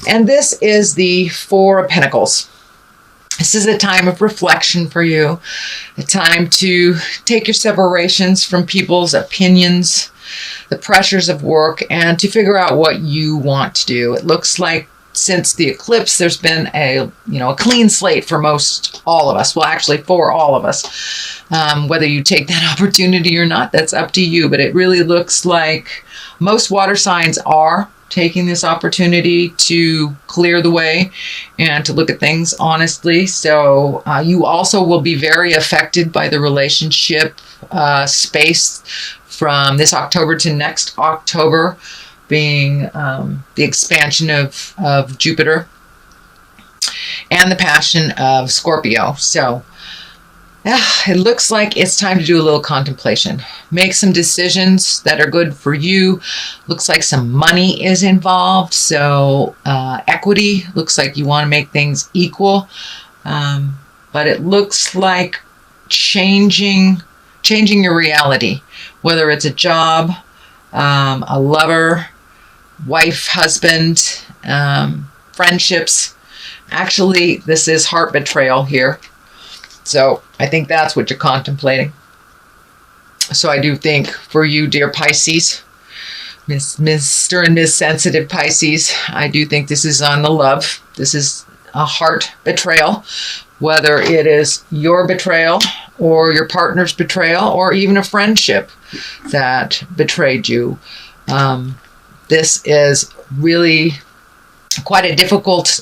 And this is the Four of Pentacles. This is a time of reflection for you, a time to take your separations from people's opinions, the pressures of work, and to figure out what you want to do. It looks like since the eclipse, there's been a clean slate for all of us. Well, actually for all of us. Whether you take that opportunity or not, that's up to you. But it really looks like most water signs are taking this opportunity to clear the way and to look at things honestly. So you also will be very affected by the relationship space from this October to next October, being the expansion of Jupiter and the passion of Scorpio. So it looks like it's time to do a little contemplation. Make some decisions that are good for you. Looks like some money is involved. So equity, looks like you want to make things equal. But it looks like changing your reality, whether it's a job, a lover, wife, husband, friendships. Actually, this is heart betrayal here. So I think that's what you're contemplating. So I do think for you, dear Pisces, Mr. and Miss Sensitive Pisces, I do think this is on the love. This is a heart betrayal, whether it is your betrayal or your partner's betrayal or even a friendship that betrayed you. This is really quite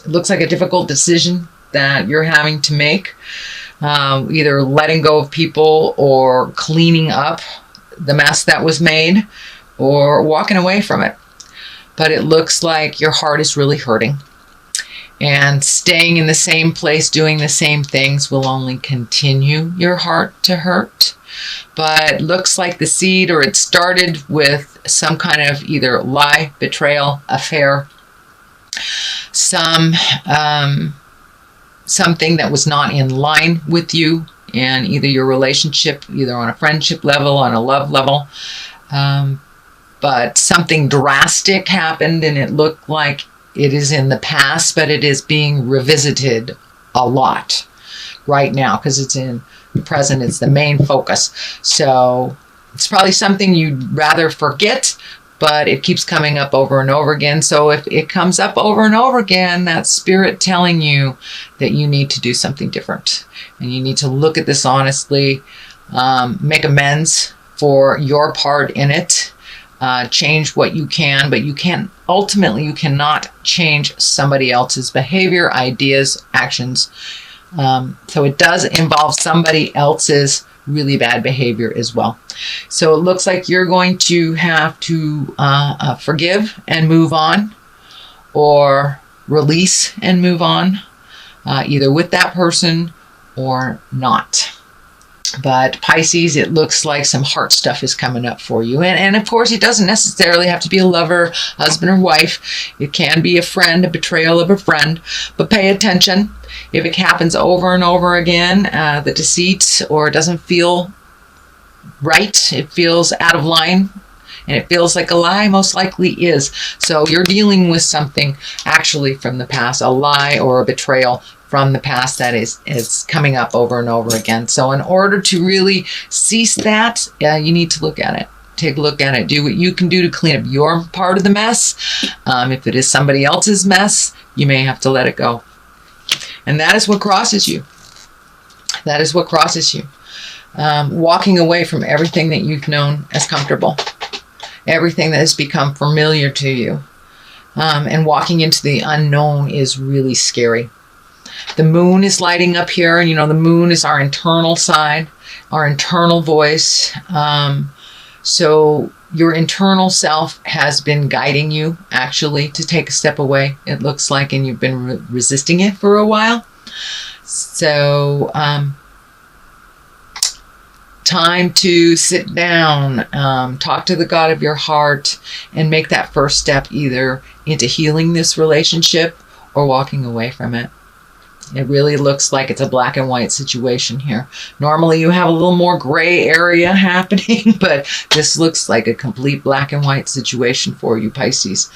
looks like a difficult decision that you're having to make. Either letting go of people or cleaning up the mess that was made or walking away from it. But it looks like your heart is really hurting. And staying in the same place, doing the same things will only continue your heart to hurt. But it looks like the seed, or it started with some kind of either lie, betrayal, affair, something that was not in line with you and either your relationship, either on a friendship level, on a love level. But something drastic happened, and it looked like it is in the past, but it is being revisited a lot right now because it's in the present. It's the main focus. So it's probably something you'd rather forget, but it keeps coming up over and over again. So if it comes up over and over again, that's spirit telling you that you need to do something different. And you need to look at this honestly, make amends for your part in it, change what you can, but you cannot change somebody else's behavior, ideas, actions. So it does involve somebody else's really bad behavior as well. So it looks like you're going to have to forgive and move on, or release and move on, either with that person or not. But Pisces, it looks like some heart stuff is coming up for you. And of course, it doesn't necessarily have to be a lover, husband, or wife. It can be a friend, a betrayal of a friend. But pay attention. If it happens over and over again, the deceit, or it doesn't feel right, it feels out of line, and it feels like a lie, most likely is. So you're dealing with something actually from the past, a lie or a betrayal from the past that is coming up over and over again. So in order to really cease that, you need to look at it. Take a look at it. Do what you can do to clean up your part of the mess. If it is somebody else's mess, you may have to let it go. And that is what crosses you. That is what crosses you. Walking away from everything that you've known as comfortable. Everything that has become familiar to you. And walking into the unknown is really scary. The moon is lighting up here, and the moon is our internal side, our internal voice. So your internal self has been guiding you actually to take a step away, it looks like, and you've been resisting it for a while. So time to sit down, talk to the God of your heart, and make that first step either into healing this relationship or walking away from it. It really looks like it's a black and white situation here. Normally you have a little more gray area happening, but this looks like a complete black and white situation for you, Pisces.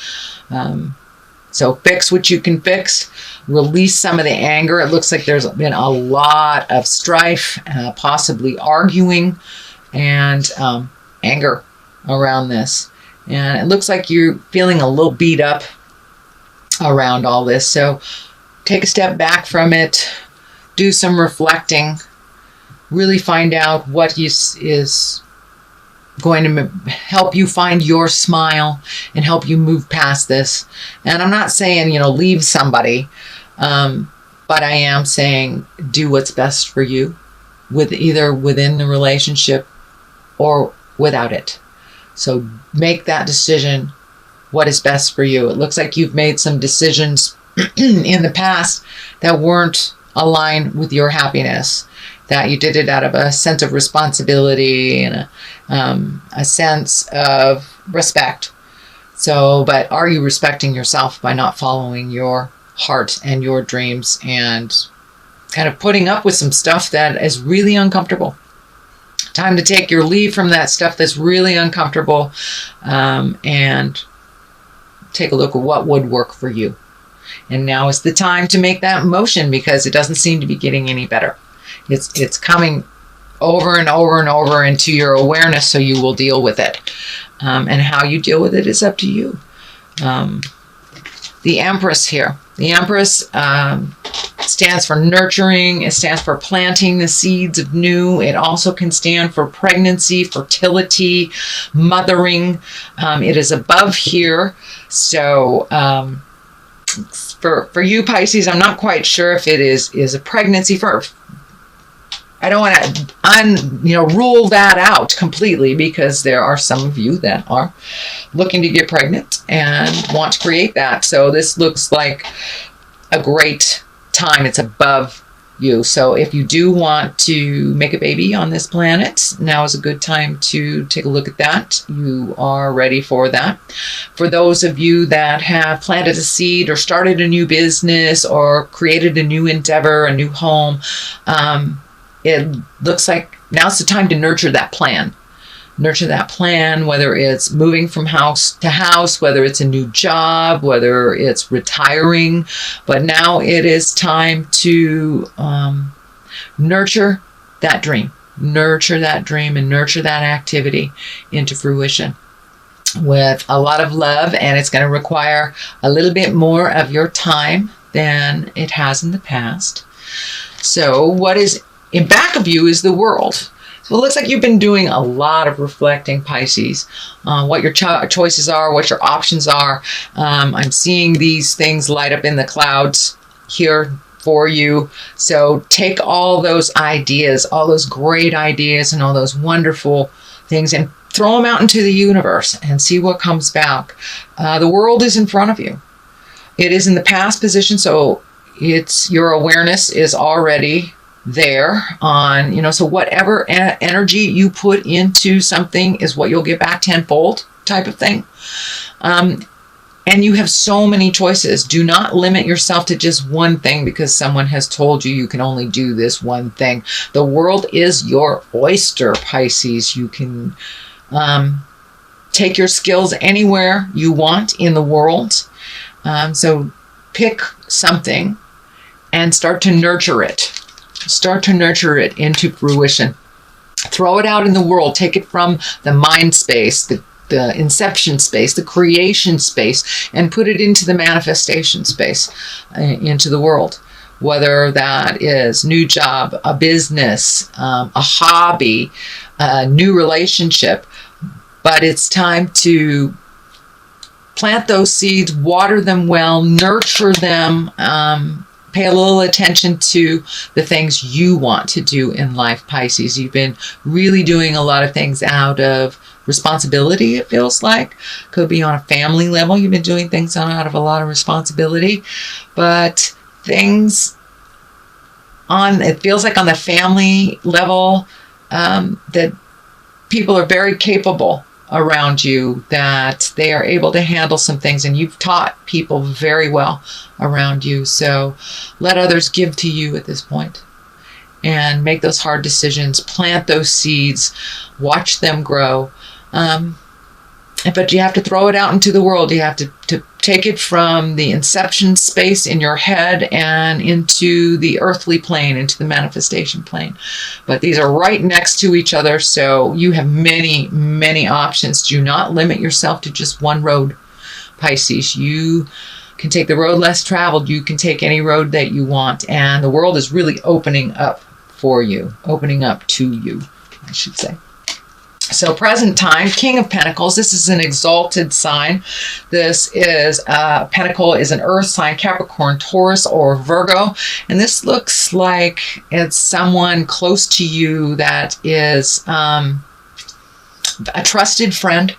So fix what you can fix. Release some of the anger. It looks like there's been a lot of strife, possibly arguing, and anger around this. And it looks like you're feeling a little beat up around all this. So take a step back from it. Do some reflecting. Really find out what is going to help you find your smile and help you move past this. And I'm not saying, leave somebody, but I am saying do what's best for you, with either within the relationship or without it. So make that decision, what is best for you. It looks like you've made some decisions in the past that weren't aligned with your happiness, that you did it out of a sense of responsibility and a sense of respect. So, but are you respecting yourself by not following your heart and your dreams and kind of putting up with some stuff that is really uncomfortable? Time to take your leave from that stuff that's really uncomfortable, and take a look at what would work for you. And now is the time to make that motion, because it doesn't seem to be getting any better. It's coming over and over and over into your awareness, so you will deal with it. And how you deal with it is up to you. The Empress here. The Empress stands for nurturing. It stands for planting the seeds of new. It also can stand for pregnancy, fertility, mothering. It is above here. So for you Pisces, I'm not quite sure if it is a pregnancy for. I don't want to rule that out completely, because there are some of you that are looking to get pregnant and want to create that. So this looks like a great time. It's above you. So if you do want to make a baby on this planet, now is a good time to take a look at that. You are ready for that. For those of you that have planted a seed or started a new business or created a new endeavor, a new home, it looks like now's the time to nurture that plan. Nurture that plan, whether it's moving from house to house, whether it's a new job, whether it's retiring. But now it is time to nurture that dream. Nurture that dream and nurture that activity into fruition with a lot of love. And it's going to require a little bit more of your time than it has in the past. So what is in back of you is the world. So it looks like you've been doing a lot of reflecting, Pisces, what your choices are, what your options are. I'm seeing these things light up in the clouds here for you. So take all those ideas, all those great ideas and all those wonderful things, and throw them out into the universe and see what comes back. The world is in front of you. It is in the past position, so it's your awareness is already there on, so whatever energy you put into something is what you'll get back tenfold type of thing. And you have so many choices. Do not limit yourself to just one thing because someone has told you you can only do this one thing. The world is your oyster, Pisces. You can take your skills anywhere you want in the world. So pick something and start to nurture it. Start to nurture it into fruition. Throw it out in the world. Take it from the mind space, the inception space, the creation space, and put it into the manifestation space, into the world. Whether that is new job, a business, a hobby, a new relationship. But it's time to plant those seeds, water them well, nurture them, pay a little attention to the things you want to do in life, Pisces. You've been really doing a lot of things out of responsibility, it feels like. Could be on a family level. You've been doing things out of a lot of responsibility. But things it feels like on the family level, that people are very capable around you, that they are able to handle some things, and you've taught people very well around you. So let others give to you at this point and make those hard decisions, plant those seeds, watch them grow. But you have to throw it out into the world. You have to take it from the inception space in your head and into the earthly plane, into the manifestation plane. But these are right next to each other, so you have many, many options. Do not limit yourself to just one road, Pisces. You can take the road less traveled. You can take any road that you want, and the world is really opening up for you, opening up to you, I should say. So present time, King of Pentacles. This is an exalted sign. This is, Pentacle is an earth sign, Capricorn, Taurus, or Virgo. And this looks like it's someone close to you that is a trusted friend,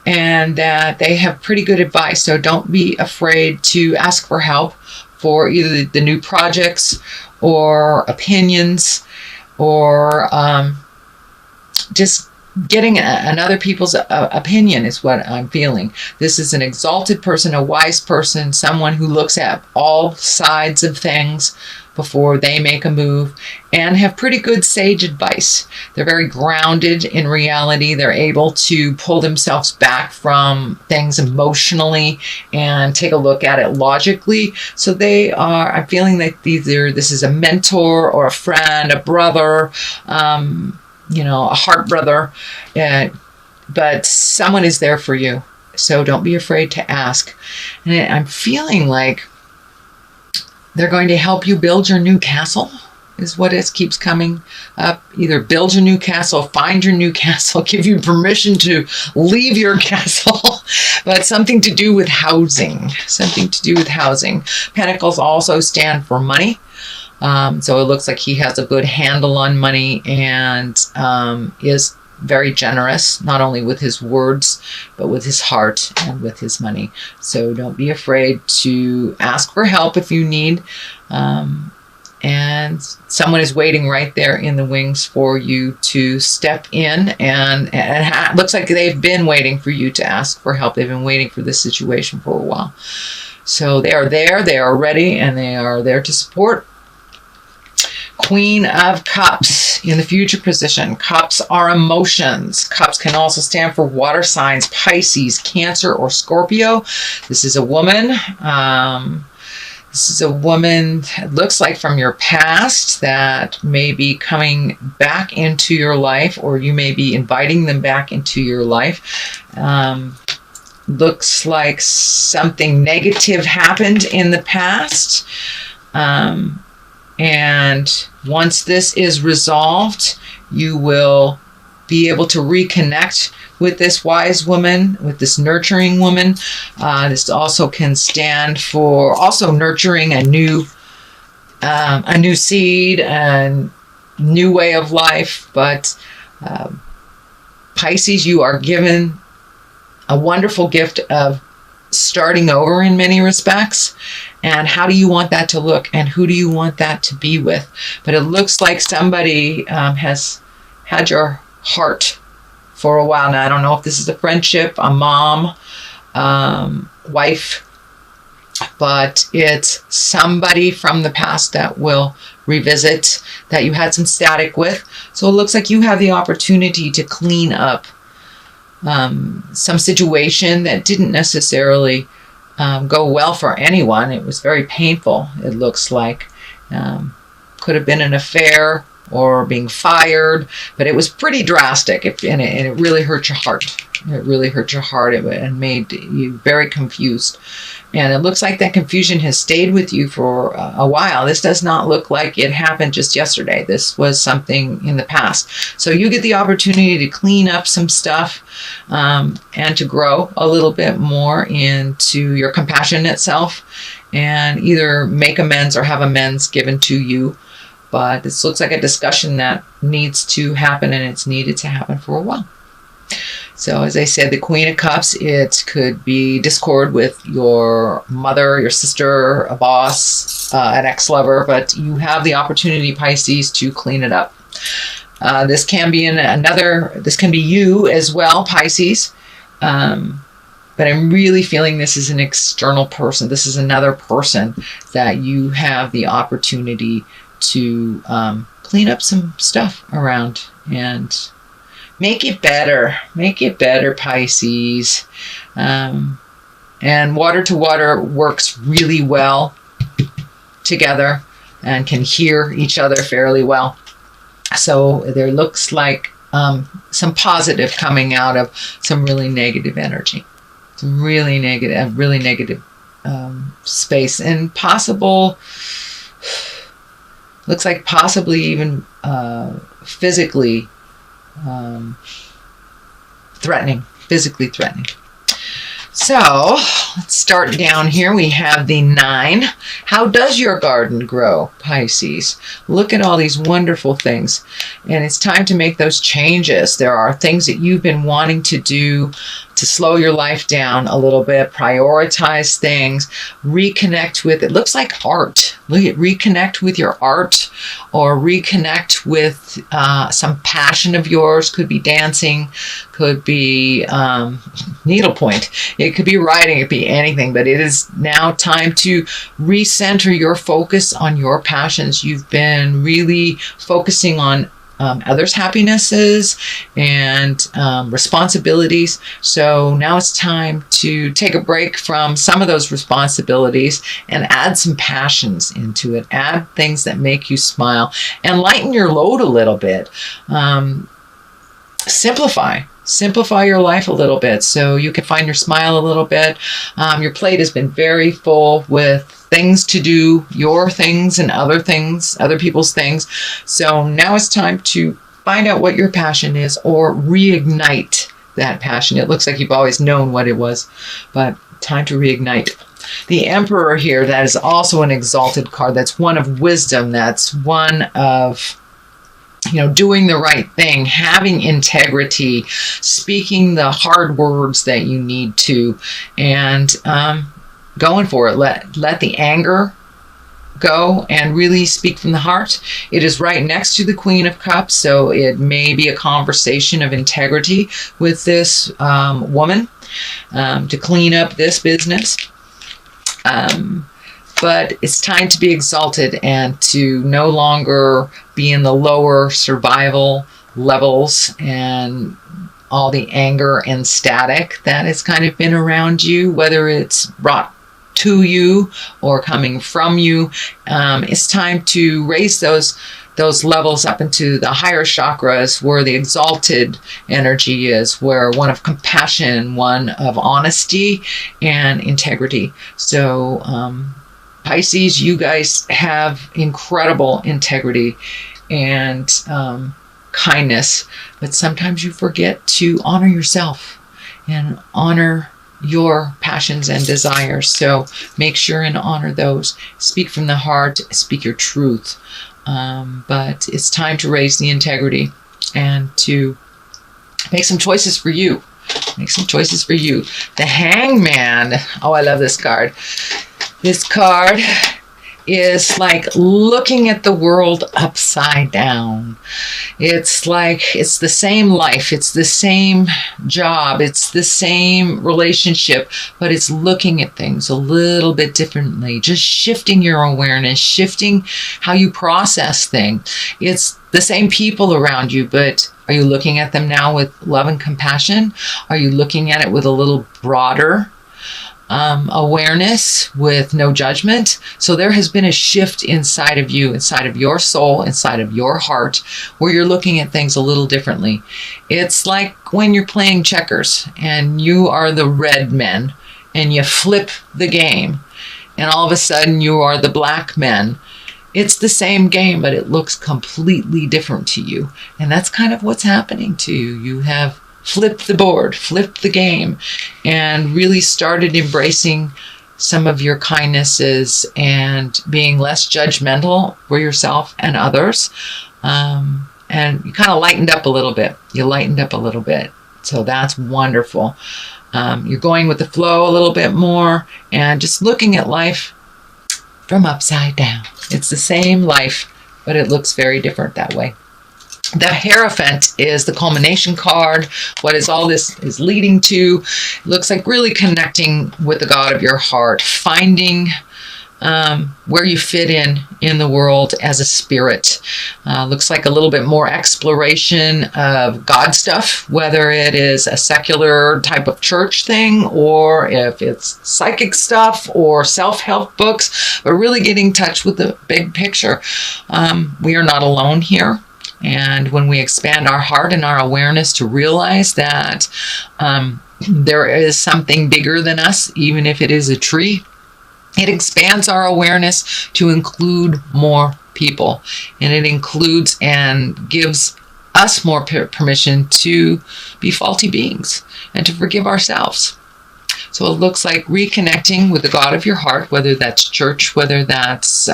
and that they have pretty good advice. So don't be afraid to ask for help for either the new projects or opinions, or just getting another people's opinion is what I'm feeling. This is an exalted person, a wise person, someone who looks at all sides of things before they make a move, and have pretty good sage advice. They're very grounded in reality. They're able to pull themselves back from things emotionally and take a look at it logically. So they are, I'm feeling that either this is a mentor or a friend, a brother, you know, a heart brother, but someone is there for you. So don't be afraid to ask. And I'm feeling like they're going to help you build your new castle, is what it keeps coming up. Either build your new castle, find your new castle, give you permission to leave your castle, but something to do with housing, something to do with housing. Pentacles also stand for money. So it looks like he has a good handle on money, and is very generous, not only with his words, but with his heart and with his money. So don't be afraid to ask for help if you need. And someone is waiting right there in the wings for you to step in, and it looks like they've been waiting for you to ask for help. They've been waiting for this situation for a while. So they are there, they are ready, and they are there to support. Queen of Cups in the future position. Cups are emotions. Cups can also stand for water signs, Pisces, Cancer, or Scorpio. This is a woman. This is a woman, it looks like from your past, that may be coming back into your life, or you may be inviting them back into your life. Looks like something negative happened in the past. And once this is resolved, you will be able to reconnect with this wise woman, with this nurturing woman. This also can stand for also nurturing a new seed, a new way of life. But Pisces, you are given a wonderful gift of starting over in many respects. And how do you want that to look, and who do you want that to be with? But it looks like somebody has had your heart for a while now. I don't know if this is a friendship, a mom, wife, but it's somebody from the past that will revisit, that you had some static with. So it looks like you have the opportunity to clean up some situation that didn't necessarily go well for anyone. It was very painful, it looks like. Could have been an affair or being fired, but it was pretty drastic, and it really hurt your heart. It really hurt your heart and made you very confused. And it looks like that confusion has stayed with you for a while. This does not look like it happened just yesterday. This was something in the past. So you get the opportunity to clean up some stuff and to grow a little bit more into your compassionate self, and either make amends or have amends given to you. But this looks like a discussion that needs to happen, and it's needed to happen for a while. So as I said, the Queen of Cups, it could be discord with your mother, your sister, a boss, an ex-lover, but you have the opportunity, Pisces, to clean it up. This can be this can be you as well, Pisces. But I'm really feeling this is an external person. This is another person that you have the opportunity to clean up some stuff around and make it better. Make it better, Pisces. And water to water works really well together and can hear each other fairly well. So there looks like some positive coming out of some really negative energy, some really negative space, and looks like possibly even physically threatening. So let's start down here. We have the 9. How does your garden grow, Pisces? Look at all these wonderful things. And it's time to make those changes. There are things that you've been wanting to do to slow your life down a little bit, prioritize things, reconnect with, it looks like art. Reconnect with your art, or reconnect with some passion of yours. Could be dancing, could be needlepoint, it could be writing, it could be anything, but it is now time to recenter your focus on your passions. You've been really focusing on others' happinesses and responsibilities. So now it's time to take a break from some of those responsibilities and add some passions into it. Add things that make you smile and lighten your load a little bit. Simplify your life a little bit so you can find your smile a little bit. Your plate has been very full with things to do, your things and other people's things. So now it's time to find out what your passion is, or reignite that passion. It looks like you've always known what it was, but time to reignite. The Emperor here, that is also an exalted card. That's one of wisdom. That's one of doing the right thing, having integrity, speaking the hard words that you need to, and going for it. Let the anger go and really speak from the heart. It is right next to the Queen of Cups, so it may be a conversation of integrity with this woman to clean up this business. But it's time to be exalted and to no longer be in the lower survival levels and all the anger and static that has kind of been around you, whether it's brought to you or coming from you. It's time to raise those levels up into the higher chakras, where the exalted energy is, where one of compassion, one of honesty and integrity. So Pisces, you guys have incredible integrity and kindness, but sometimes you forget to honor yourself and honor your passions and desires. So make sure and honor those. Speak from the heart, speak your truth. But it's time to raise the integrity and to make some choices for you. The Hangman. Oh, I love this card. This card is like looking at the world upside down. It's like it's the same life, it's the same job, it's the same relationship, but it's looking at things a little bit differently, just shifting your awareness, shifting how you process things. It's the same people around you, but are you looking at them now with love and compassion? Are you looking at it with a little broader awareness, with no judgment? So there has been a shift inside of you, inside of your soul, inside of your heart, where you're looking at things a little differently. It's like when you're playing checkers and you are the red men and you flip the game and all of a sudden you are the black men. It's the same game, but it looks completely different to you. And that's kind of what's happening to you. You have flipped the board, flipped the game, and really started embracing some of your kindnesses and being less judgmental for yourself and others. And you kind of lightened up a little bit. So that's wonderful. You're going with the flow a little bit more and just looking at life from upside down. It's the same life, but it looks very different that way. The Hierophant is the culmination card. What is all this is leading to? It looks like really connecting with the God of your heart, finding where you fit in the world as a spirit. Looks like a little bit more exploration of God stuff, whether it is a secular type of church thing or if it's psychic stuff or self-help books, but really getting in touch with the big picture. We are not alone here. And when we expand our heart and our awareness to realize that there is something bigger than us, even if it is a tree, it expands our awareness to include more people. And it includes and gives us more permission to be faulty beings and to forgive ourselves. So it looks like reconnecting with the God of your heart, whether that's church, whether that's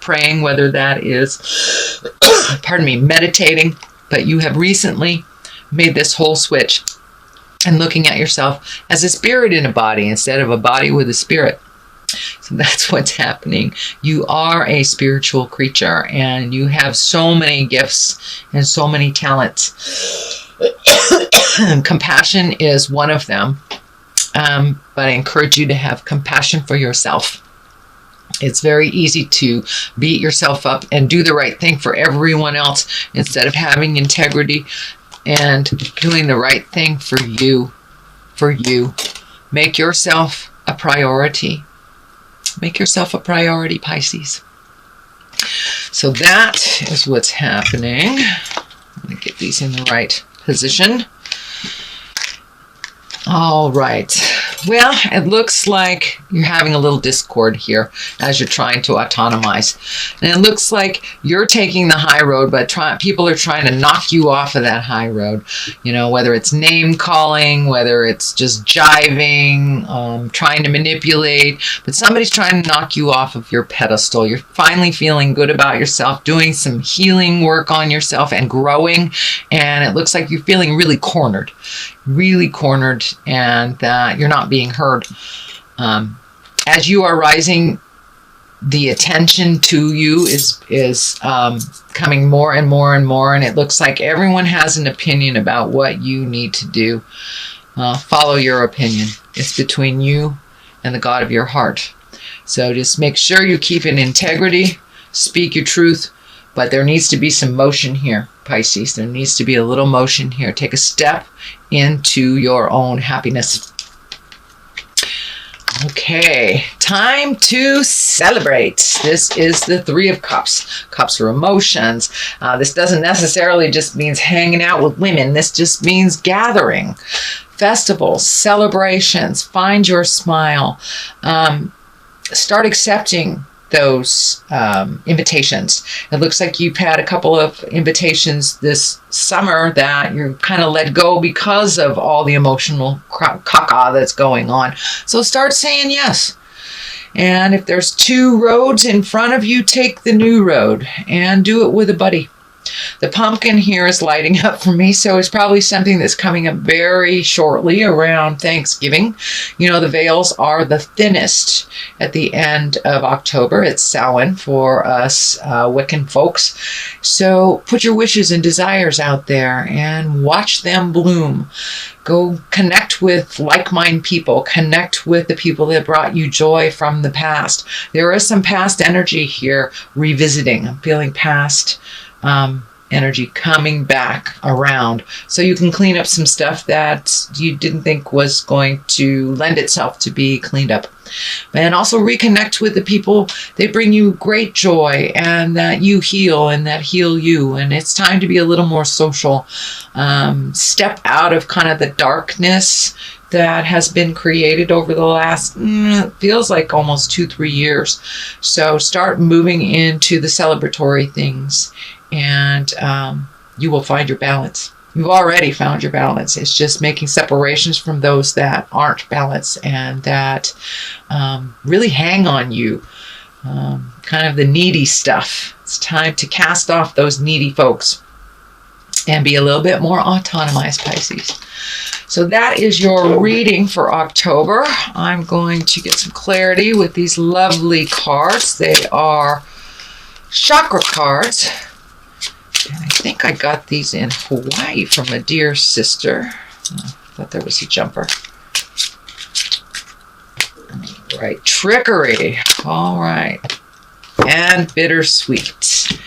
praying, whether that is, meditating. But you have recently made this whole switch and looking at yourself as a spirit in a body instead of a body with a spirit. So that's what's happening. You are a spiritual creature and you have so many gifts and so many talents. Compassion is one of them. But I encourage you to have compassion for yourself. It's very easy to beat yourself up and do the right thing for everyone else instead of having integrity and doing the right thing for you. Make yourself a priority. Make yourself a priority, Pisces. So that is what's happening. Let me get these in the right position. All right. Well, it looks like you're having a little discord here as you're trying to autonomize. And it looks like you're taking the high road, but people are trying to knock you off of that high road. You know, whether it's name calling, whether it's just jiving, trying to manipulate, but somebody's trying to knock you off of your pedestal. You're finally feeling good about yourself, doing some healing work on yourself and growing. And it looks like you're feeling really cornered, and that you're not being heard. As you are rising, the attention to you is coming more and more and more, and it looks like everyone has an opinion about what you need to do. Follow your opinion. It's between you and the God of your heart. So just make sure you keep in integrity, speak your truth, but there needs to be some motion here, Pisces. There needs to be a little motion here. Take a step into your own happiness. Okay, time to celebrate. This is the Three of Cups. Cups are emotions. This doesn't necessarily just means hanging out with women. This just means gathering, festivals, celebrations. Find your smile. Start accepting those invitations. It looks like you've had a couple of invitations this summer that you're kind of let go because of all the emotional caca that's going on. So start saying yes. And if there's two roads in front of you, take the new road and do it with a buddy. The pumpkin here is lighting up for me, so it's probably something that's coming up very shortly around Thanksgiving. You know, the veils are the thinnest at the end of October. It's Samhain for us Wiccan folks. So put your wishes and desires out there and watch them bloom. Go connect with like-minded people. Connect with the people that brought you joy from the past. There is some past energy here revisiting. I'm feeling past energy coming back around, so you can clean up some stuff that you didn't think was going to lend itself to be cleaned up. And also reconnect with the people that bring you great joy and that you heal and that heal you. And it's time to be a little more social. Step out of kind of the darkness that has been created over the last, feels like almost 2-3 years. So start moving into the celebratory things, and you will find your balance. You've already found your balance. It's just making separations from those that aren't balanced and that really hang on you. Kind of the needy stuff. It's time to cast off those needy folks and be a little bit more autonomized, Pisces. So that is your reading for October. I'm going to get some clarity with these lovely cards. They are chakra cards. And I think I got these in Hawaii from a dear sister. I thought there was a jumper. Let me Right. Trickery. All right. And bittersweet.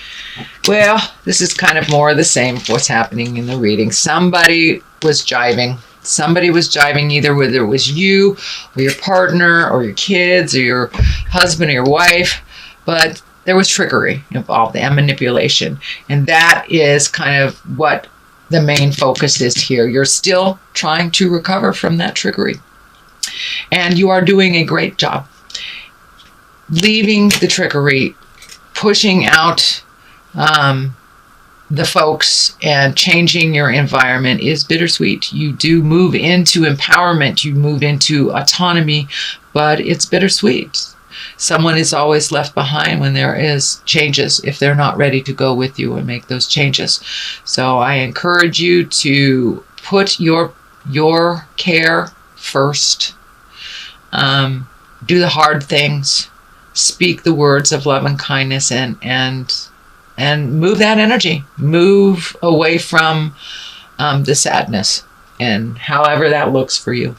Well, this is kind of more of the same of what's happening in the reading. Somebody was jiving. Somebody was jiving, either whether it was you or your partner or your kids or your husband or your wife, but there was trickery involved and manipulation. And that is kind of what the main focus is here. You're still trying to recover from that trickery. And you are doing a great job. Leaving the trickery, pushing out the folks, and changing your environment is bittersweet. You do move into empowerment, you move into autonomy, but it's bittersweet. Someone is always left behind when there is changes, if they're not ready to go with you and make those changes. So I encourage you to put your care first. Do the hard things. Speak the words of love and kindness, and move that energy. Move away from the sadness, and however that looks for you.